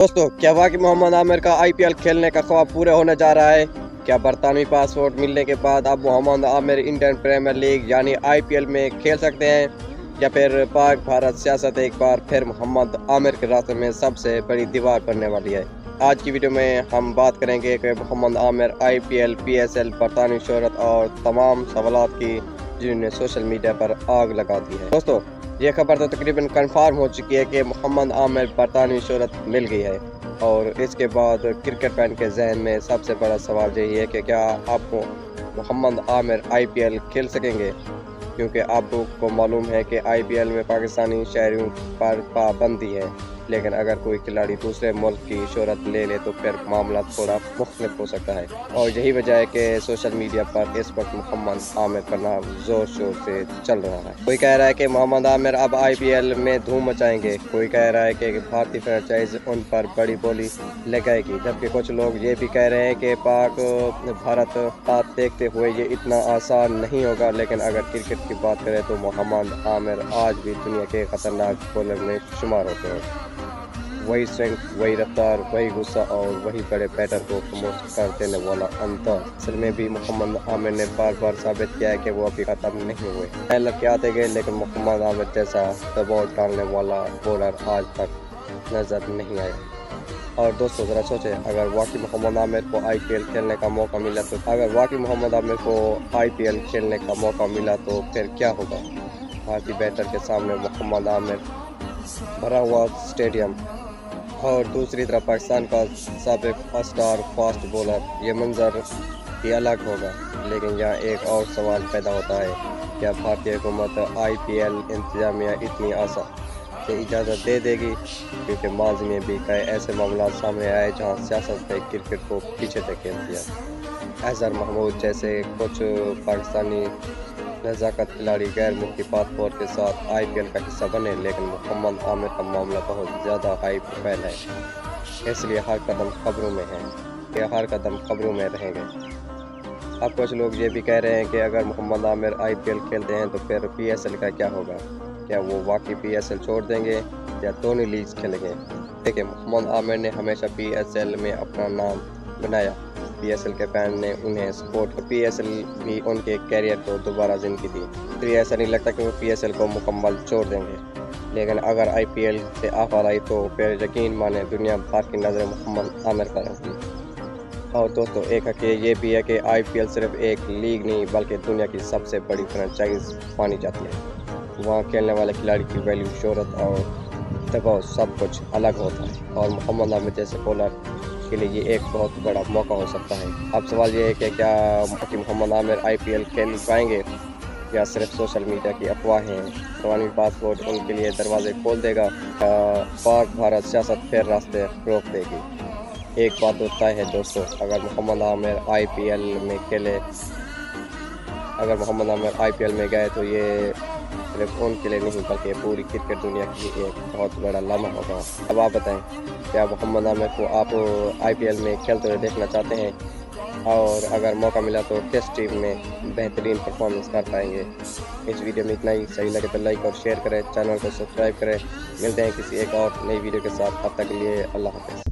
दोस्तों, क्या वाकई मोहम्मद आमिर का आईपीएल खेलने का ख्वाब पूरा होने जा रहा है? क्या बरतानवी पासपोर्ट मिलने के बाद अब Mohammad Amir Indian Premier League यानी आईपीएल में खेल सकते हैं, या फिर पाक भारत सियासत एक बार फिर मोहम्मद आमिर के रास्ते में सबसे बड़ी दीवार बनने वाली है? आज की वीडियो में हम बात करेंगे कि मोहम्मद आमिर आईपीएल, पीएसएल, बरतानवी शोहरत और तमाम सवालात की जिन्होंने सोशल मीडिया पर आग लगा दी है। दोस्तों, ये खबर तो तकरीबन कंफर्म हो चुकी है कि मोहम्मद आमिर बरतानवी शोहरत मिल गई है, और इसके बाद क्रिकेट फैन के जहन में सबसे बड़ा सवाल यही है कि क्या आपको मोहम्मद आमिर आईपीएल खेल सकेंगे, क्योंकि आपको मालूम है कि आईपीएल में पाकिस्तानी शहरियों पर पाबंदी है। लेकिन अगर कोई खिलाड़ी दूसरे मुल्क की शोहरत ले ले तो फिर मामला थोड़ा मुख्तलिफ हो सकता है, और यही वजह है कि सोशल मीडिया पर इस वक्त मोहम्मद आमिर का नाम जोर शोर से चल रहा है। कोई कह रहा है कि मोहम्मद आमिर अब आईपीएल में धूम मचाएंगे, कोई कह रहा है कि भारतीय फ्रेंचाइज उन पर बड़ी बोली लगाएगी, जबकि कुछ लोग ये भी कह रहे हैं कि पाक भारत बात देखते हुए ये इतना आसान नहीं होगा। लेकिन अगर क्रिकेट की बात करें तो मोहम्मद आमिर आज भी दुनिया के खतरनाक बॉलर में शुमार होते हैं। वही स्ट्रेंथ, वही रफ्तार, वही गुस्सा और वही बड़े बैटर को प्रमोट कर देने वाला अंदाज। असल में भी मोहम्मद आमिर ने बार बार साबित किया है कि वो अभी खत्म नहीं हुए। पहले के आते गए, लेकिन मोहम्मद आमिर जैसा दबाव डालने वाला बॉलर आज तक नजर नहीं आया। और दोस्तों, ज़रा सोचें, अगर वाकई मोहम्मद आमिर को आईपीएल खेलने का मौका मिला तो फिर क्या होगा? भारतीय बैटर के सामने मोहम्मद आमिर, भरा हुआ स्टेडियम, और दूसरी तरफ पाकिस्तान का साबिक स्टार फास्ट बॉलर, ये मंजर ही अलग होगा। लेकिन यहाँ एक और सवाल पैदा होता है, क्या भारतीय हुकूमत आईपीएल इंतजामिया इतनी आसान से इजाज़त दे देगी? क्योंकि माजी में भी कई ऐसे मामला सामने आए जहाँ सियासत ने क्रिकेट को पीछे धकेल दिया। अजहर महमूद जैसे कुछ पाकिस्तानी नज़ाकत खिलाड़ी गैर मुल्की पासपोर्ट के साथ आईपीएल का हिस्सा बने, लेकिन मोहम्मद आमिर का मामला बहुत ज़्यादा हाई प्रोफाइल है, इसलिए हर कदम खबरों में है, ये हर कदम खबरों में रहेंगे। अब कुछ लोग ये भी कह रहे हैं कि अगर मोहम्मद आमिर आईपीएल खेलते हैं तो फिर पीएसएल का क्या होगा? क्या वो वाकई पीएसएल छोड़ देंगे या दोनों लीग्स खेलेंगे? देखिए, मोहम्मद आमिर ने हमेशा पीएसएल में अपना नाम बनाया। पीएसएल के फैन ने उन्हें सपोर्ट किया, पीएसएल भी उनके कैरियर को दोबारा जिंदगी दी। तो ऐसा नहीं लगता कि वो पीएसएल को मुकम्मल छोड़ देंगे। लेकिन अगर आईपीएल से ऑफर आई तो फिर यकीन माने दुनिया भर की नज़रें मोहम्मद आमिर पर होंगी। और दोस्तों, एक हकीकत ये भी है कि आईपीएल सिर्फ एक लीग नहीं बल्कि दुनिया की सबसे बड़ी फ्रेंचाइज मानी जाती है। वहाँ खेलने वाले खिलाड़ी की वैल्यू, शोहरत और दबाव सब कुछ अलग होता है, और मोहम्मद आमिर जैसे बॉलर के लिए ये एक बहुत बड़ा मौका हो सकता है। अब सवाल ये है कि क्या मोहम्मद आमिर आईपीएल खेल पाएंगे, या सिर्फ सोशल मीडिया की अफवाहें हैं? बरतानवी पासपोर्ट उनके लिए दरवाजे खोल देगा, पाक भारत सियासत फिर रास्ते रोक देगी? एक बात तो तय है दोस्तों, अगर मोहम्मद आमिर आईपीएल में गए तो ये सिर्फ उनके लिए नहीं बल्कि पूरी क्रिकेट दुनिया की एक बहुत बड़ा लम्हा होगा। अब आप बताएं, क्या मोहम्मद आमिर को आप आईपीएल में खेलते हुए देखना चाहते हैं? और अगर मौका मिला तो किस टीम में बेहतरीन परफॉर्मेंस कर पाएंगे? इस वीडियो में इतना ही। सही लगे तो लाइक और शेयर करें, चैनल को सब्सक्राइब करें। मिलते हैं किसी एक और नई वीडियो के साथ, तब तक के लिए अल्लाह हाफ़िज़।